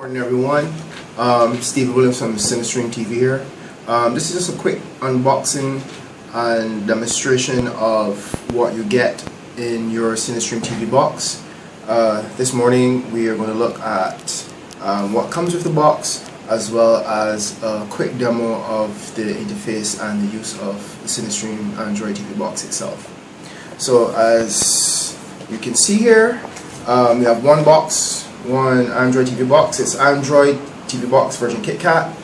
Morning everyone, Steve Williams from Cinestream TV here. This is just a quick unboxing and demonstration of what you get in your Cinestream TV box. This morning we are going to look at what comes with the box, as well as a quick demo of the interface and the use of the Cinestream Android TV Box itself. So as you can see here, we have one box, one Android TV box. It's Android TV Box version KitKat.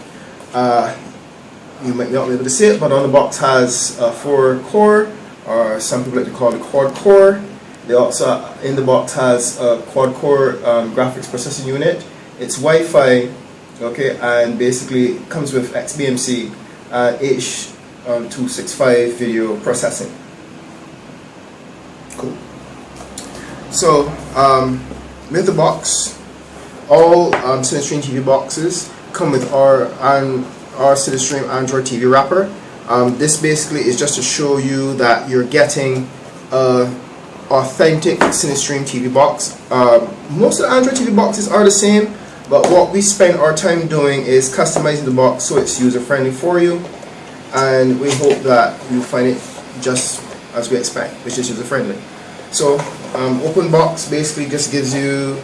You might not be able to see it, but on the box has a 4-core, or some people like to call it quad core. They also, in the box, has a quad core graphics processing unit. It's Wi-Fi, okay, and basically comes with XBMC H.265 video processing. Cool. So with the box, all Cinestream TV boxes come with our Cinestream Android TV wrapper. This basically is just to show you that you're getting an authentic Cinestream TV box. Most of the Android TV boxes are the same, but what we spend our time doing is customizing the box so it's user-friendly for you, and we hope that you find it just as we expect, which is user-friendly. So open box basically just gives you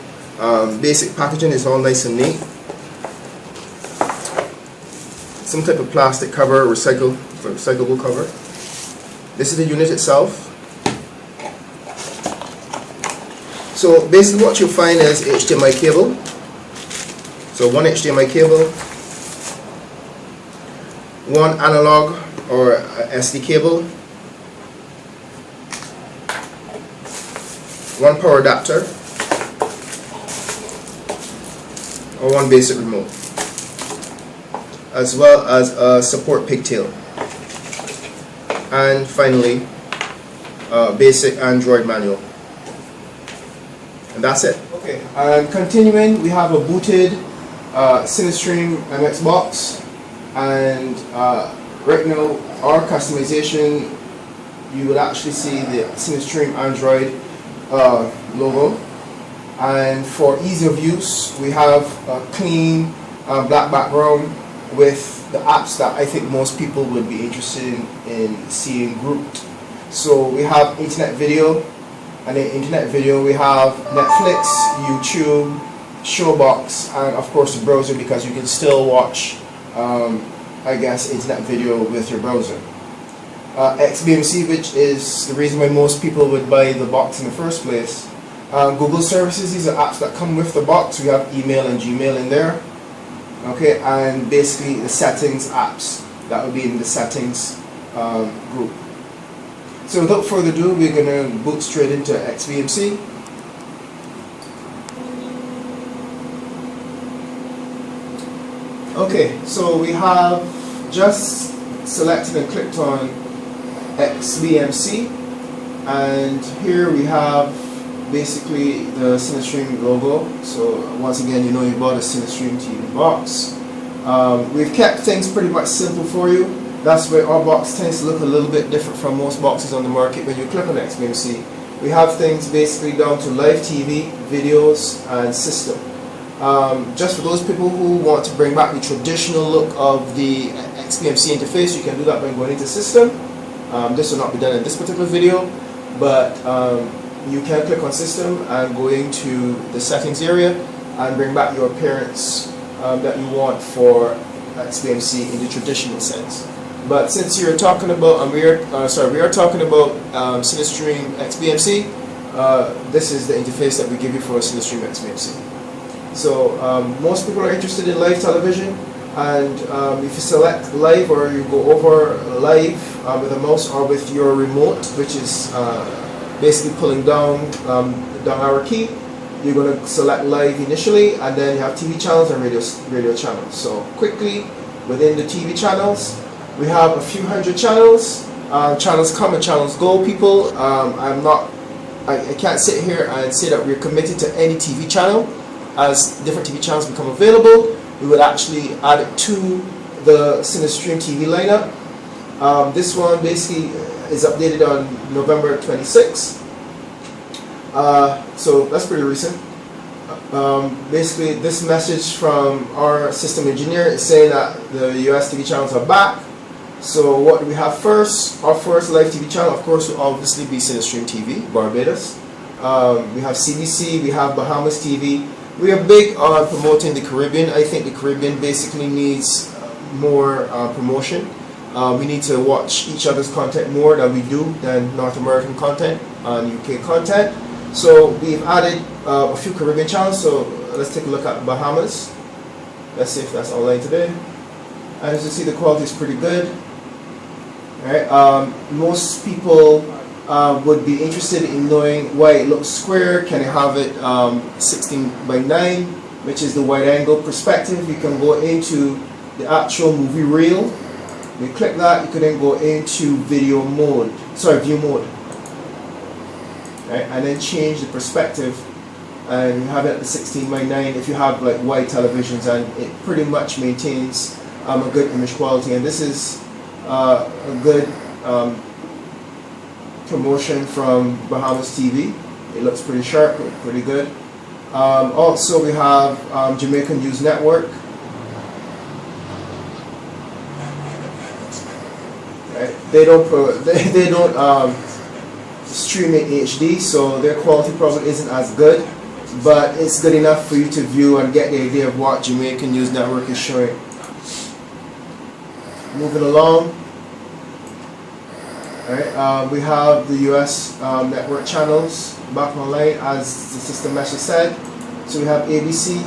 basic packaging. It's all nice and neat. Some type of plastic cover, recyclable cover. This is the unit itself. So basically what you'll find is HDMI cable. So one HDMI cable, one analog or SD cable, one power adapter, or one basic remote, as well as a support pigtail, and finally a basic Android manual, and that's it. Okay, and continuing, we have a booted Cinestream MX box, and right now our customization, you would actually see the Cinestream Android logo, and for ease of use we have a clean black background with the apps that I think most people would be interested in seeing grouped. So we have internet video, and in internet video we have Netflix, YouTube, Showbox, and of course the browser, because you can still watch I guess internet video with your browser. XBMC, which is the reason why most people would buy the box in the first place. Google services, these are apps that come with the box. We have email and Gmail in there. Okay, and basically the settings apps that would be in the settings group. So without further ado, we're going to boot straight into XBMC. Okay, so we have just selected and clicked on XBMC, and here we have basically the Cinestream logo. So once again, you know you bought a Cinestream TV box. We've kept things pretty much simple for you. That's why our box tends to look a little bit different from most boxes on the market. When you click on XBMC, we have things basically down to live TV, videos, and system. Just for those people who want to bring back the traditional look of the XBMC interface, you can do that by going into system. This will not be done in this particular video, but you can click on system and go into the settings area and bring back your appearance that you want for XBMC in the traditional sense. But since you're talking about, we are talking about Cinestream XBMC, this is the interface that we give you for Cinestream XBMC. So most people are interested in live television, and if you select live, or you go over live with a mouse or with your remote, which is basically pulling down arrow key, you're going to select live initially, and then you have TV channels and radio channels. So quickly, within the TV channels, we have a few hundred channels. Channels come and channels go, people. I can't sit here and say that we're committed to any TV channel. As different TV channels become available, we would actually add it to the Cinestream TV lineup. This one basically is updated on November 26th. So that's pretty recent. Basically, this message from our system engineer is saying that the US TV channels are back. So what do we have first? Our first live TV channel, of course, will obviously be Cinestream TV, Barbados. We have CBC, we have Bahamas TV. We are big on promoting the Caribbean. I think the Caribbean basically needs more promotion. We need to watch each other's content more than North American content and UK content. So we've added a few Caribbean channels. So let's take a look at Bahamas. Let's see if that's online today. And as you see, the quality is pretty good. Right. Most people would be interested in knowing why it looks square. Can you have it 16:9, which is the wide angle perspective? You can go into the actual movie reel. You click that, you can then go into view mode. Right, and then change the perspective, and you have it at the 16:9 if you have like wide televisions, and it pretty much maintains a good image quality. And this is a good promotion from Bahamas TV. It looks pretty sharp, pretty good. Also, we have Jamaican News Network. Right. They don't stream in HD, so their quality probably isn't as good, but it's good enough for you to view and get the idea of what Jamaican News Network is showing. Moving along. Right, we have the US network channels back online, as the system message said. So we have ABC,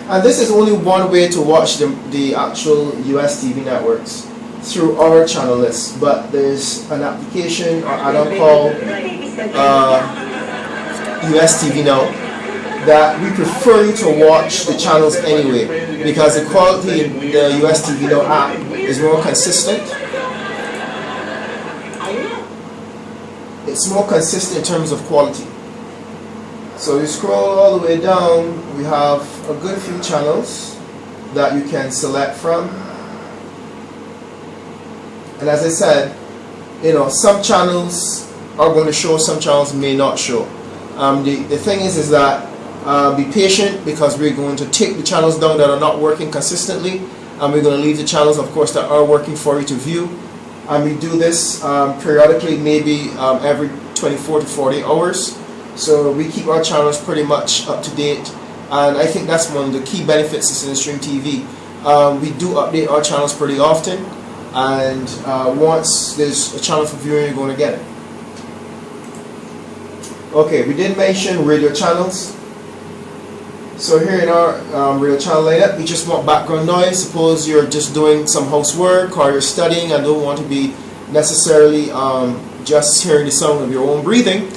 and this is only one way to watch the actual US TV networks, through our channel list. But there's an application or add-on called US TV Now that we prefer you to watch the channels anyway, because the quality in the US TV Now app is more consistent. It's more consistent in terms of quality. So you scroll all the way down, we have a good few channels that you can select from. And as I said, some channels are going to show, some channels may not show. The thing is that be patient, because we're going to take the channels down that are not working consistently, and we're going to leave the channels, of course, that are working for you to view. And we do this periodically, maybe every 24 to 40 hours. So we keep our channels pretty much up to date, and I think that's one of the key benefits of Cinestream TV. We do update our channels pretty often, and once there's a channel for viewing, you're going to get it. Okay, we did mention radio channels. So here in our radio channel lineup, we just want background noise. Suppose you're just doing some housework or you're studying and don't want to be necessarily just hearing the sound of your own breathing.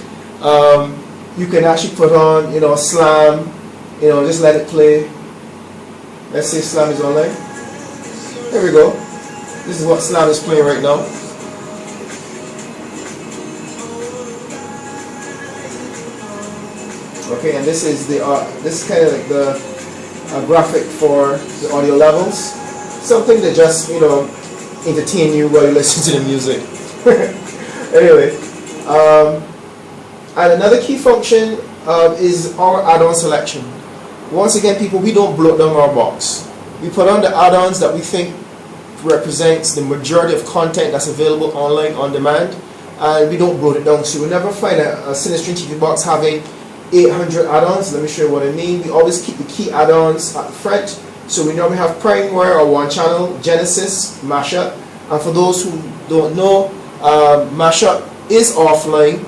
You can actually put on, Slam, just let it play. Let's say Slam is online. There we go. This is what Slam is playing right now. Okay, and this is this is kind of like the graphic for the audio levels. Something that just entertain you while you listen to the music. Anyway, and another key function is our add-on selection. Once again, people, we don't bloat down our box. We put on the add-ons that we think represents the majority of content that's available online on demand, and we don't bloat it down. So you'll never find a Cinestream TV box having 800 add-ons. Let me show you what I mean. We always keep the key add-ons at the front. So we normally have PrimeWire or One Channel, Genesis, Mashup. And for those who don't know, Mashup is offline,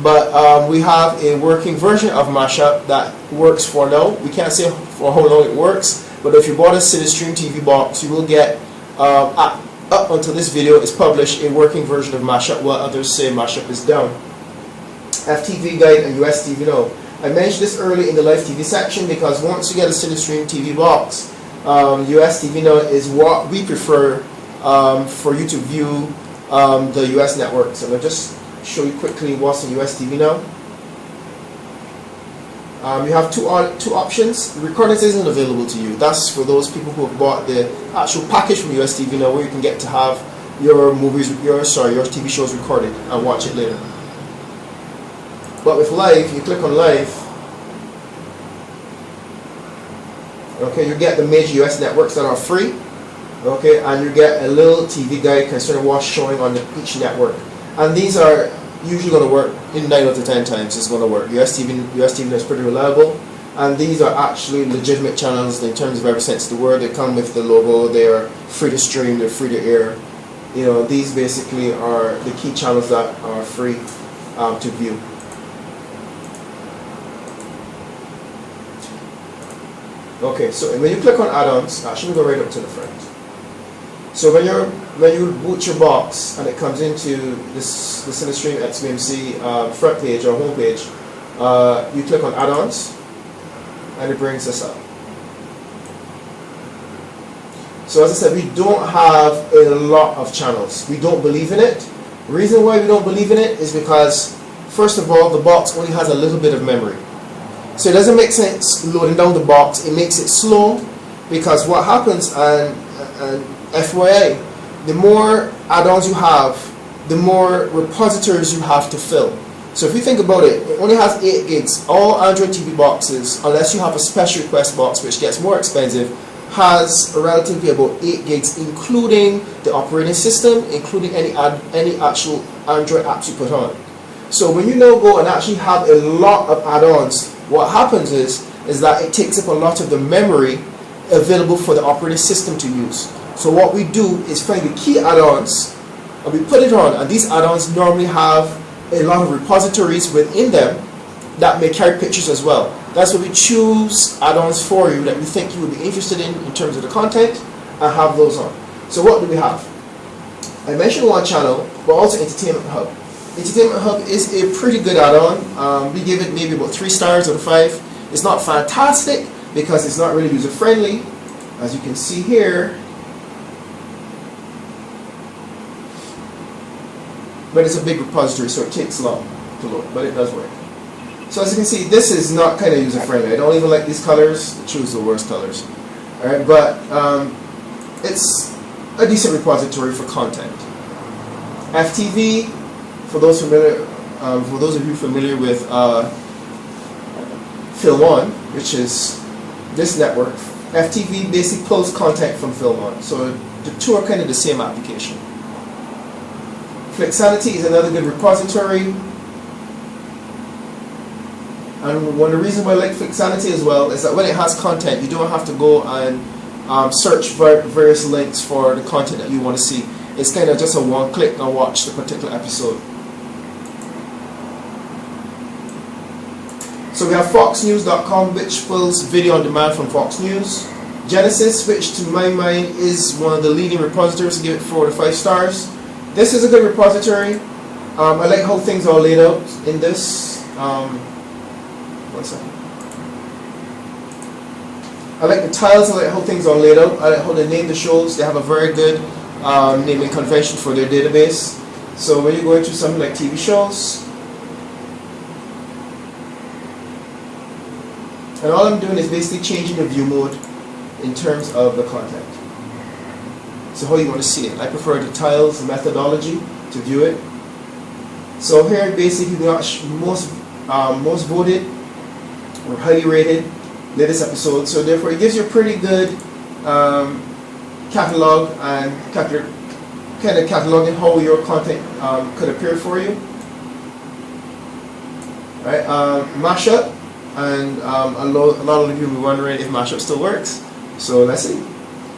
but we have a working version of Mashup that works for now. We can't say for how long it works, but if you bought a Cinestream TV box, you will get, up until this video is published, a working version of Mashup, while others say Mashup is down. FTV Guide and US TV Now. I mentioned this early in the live TV section because once you get a Cinestream TV box, US TV Now is what we prefer for you to view the US network. So I'll just show you quickly what's in US TV Now. You have two options. Recordings isn't available to you. That's for those people who have bought the actual package from US TV Now, where you can get to have your movies, your TV shows recorded and watch it later. But with live, you click on live, Okay, you get the major US networks that are free. Okay, and you get a little TV guide concerning what's showing on each network. And these are usually going to work in 9 out of 10 times. It's going to work. US TV is pretty reliable. And these are actually legitimate channels in terms of every sense of the word. They come with the logo. They are free to stream. They're free to air. You know, these basically are the key channels that are free to view. Okay, so when you click on add-ons, actually go right up to the front. So when you boot your box and it comes into the Cinestream XBMC front page or home page, you click on add-ons and it brings this up. So as I said, we don't have a lot of channels. We don't believe in it. The reason why we don't believe in it is because, first of all, the box only has a little bit of memory. So it doesn't make sense loading down the box. It makes it slow, because what happens, and FYI, the more add-ons you have, the more repositories you have to fill. So if you think about it, it only has 8 gigs. All Android TV boxes, unless you have a special request box, which gets more expensive, has relatively about 8 gigs, including the operating system, including any actual Android apps you put on. So when you now go and actually have a lot of add-ons, what happens is that it takes up a lot of the memory available for the operating system to use. So what we do is find the key add-ons and we put it on, and these add-ons normally have a lot of repositories within them that may carry pictures as well. That's why we choose add-ons for you that we think you would be interested in terms of the content, and have those on. So what do we have? I mentioned one channel, but also Entertainment Hub. Entertainment Hub is a pretty good add-on. We give it maybe about 3 stars out of 5. It's not fantastic because it's not really user-friendly. As you can see here, but it's a big repository, so it takes long to load, but it does work. So as you can see, this is not kind of user-friendly. I don't even like these colors. I choose the worst colors. Alright, but it's a decent repository for content. FTV, for those of you familiar with Film On, which is this network, FTV basically pulls content from Film On. So the two are kind of the same application. Flixanity is another good repository. And one of the reasons why I like Flixanity as well is that when it has content, you don't have to go and search for various links for the content that you want to see. It's kind of just a one-click and watch the particular episode. So we have foxnews.com, which pulls video on demand from Fox News. Genesis, which to my mind is one of the leading repositories, to give it 4 to 5 stars. This is a good repository. I like how things are laid out in this. One second. I like the tiles. I like how things are laid out. I like how they name the shows. They have a very good naming convention for their database. So when you go into something like TV shows, and all I'm doing is basically changing the view mode in terms of the content. So how you want to see it. I prefer the tiles methodology to view it. So here basically we got most voted or highly rated latest episode. So therefore it gives you a pretty good catalog and kind of cataloging how your content could appear for you. Right, mashup, and a lot of you will be wondering if mashup still works. So let's see.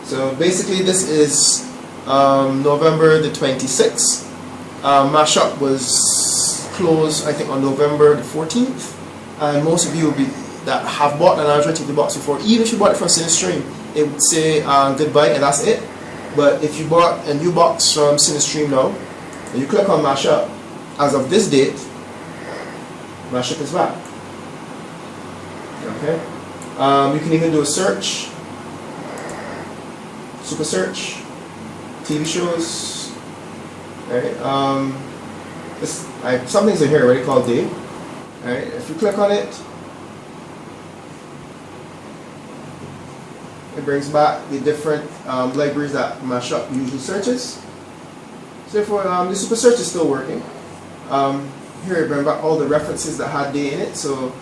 So basically this is November the 26th. Mashup was closed I think on November the 14th, and most of you will be that have bought an Android TV box before, even if you bought it from Cinestream, it would say goodbye and that's it. But if you bought a new box from Cinestream now and you click on Mashup, as of this date, Mashup is back. Okay, you can even do a search, super search, TV shows. Right, some things are here already called day. Right, if you click on it, it brings back the different libraries that Mashup usually searches. So therefore, the super search is still working. Here it brings back all the references that had day in it. So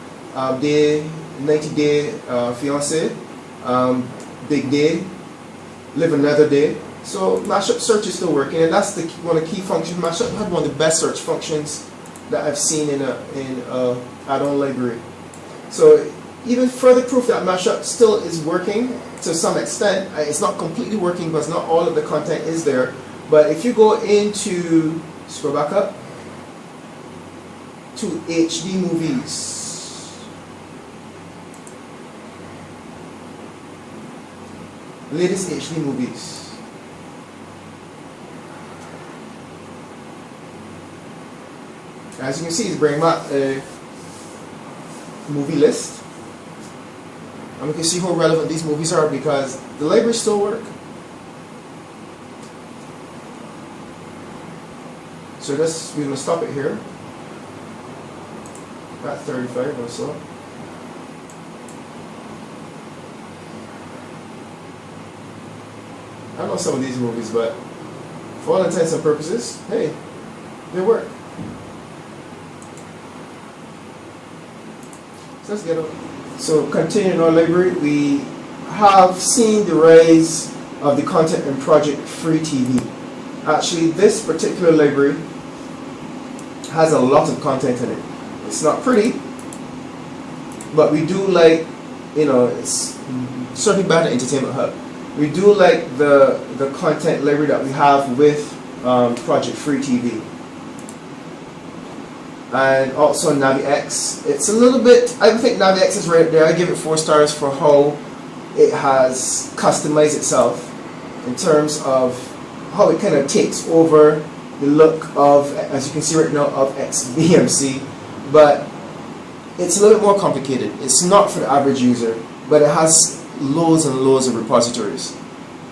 day, 90 Day Fiancé, big day, live another day. So mashup search is still working, and that's one of the key functions. Mashup had one of the best search functions that I've seen in a add-on library. So even further proof that mashup still is working to some extent. It's not completely working because not all of the content is there. But if you go into, scroll back up to HD movies, latest HD movies. As you can see, it's bringing back a movie list. And we can see how relevant these movies are because the libraries still work. So we're going to stop it here at 35 or so. I know some of these movies, but for all intents and purposes, hey, they work. So let's get on. So continuing our library, we have seen the rise of the content in Project Free TV. Actually, this particular library has a lot of content in it. It's not pretty, but we do like, it's certainly better than Entertainment Hub. We do like the content library that we have with Project Free TV. And also NaviX. It's a little bit, I think NaviX is right there. I give it 4 stars for how it has customized itself in terms of how it kind of takes over the look of, as you can see right now, of XBMC. But it's a little bit more complicated. It's not for the average user, but it has loads and loads of repositories.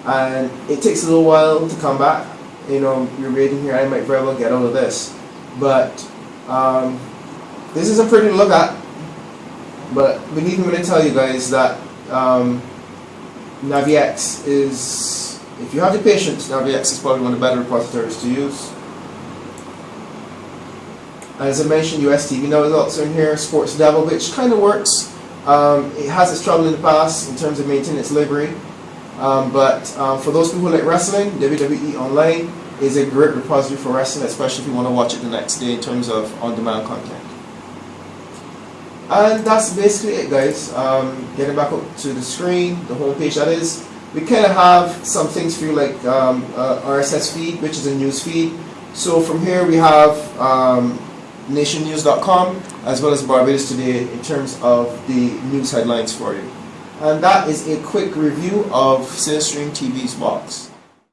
And it takes a little while to come back. You're reading here, I might very well get all of this. But this isn't pretty to look at, but we need to tell you guys that NaviX is, if you have the patience, NaviX is probably one of the better repositories to use. As I mentioned, US TV now is also in here, Sports Devil, which kind of works. It has its trouble in the past in terms of maintaining its library, but for those people who like wrestling, WWE Online is a great repository for wrestling, especially if you want to watch it the next day in terms of on-demand content. And that's basically it, guys. Getting back up to the screen, the home page that is, we kind of have some things for you like RSS feed, which is a news feed. So from here we have nationnews.com as well as Barbados Today in terms of the news headlines for you. And that is a quick review of Cinestream TV's box.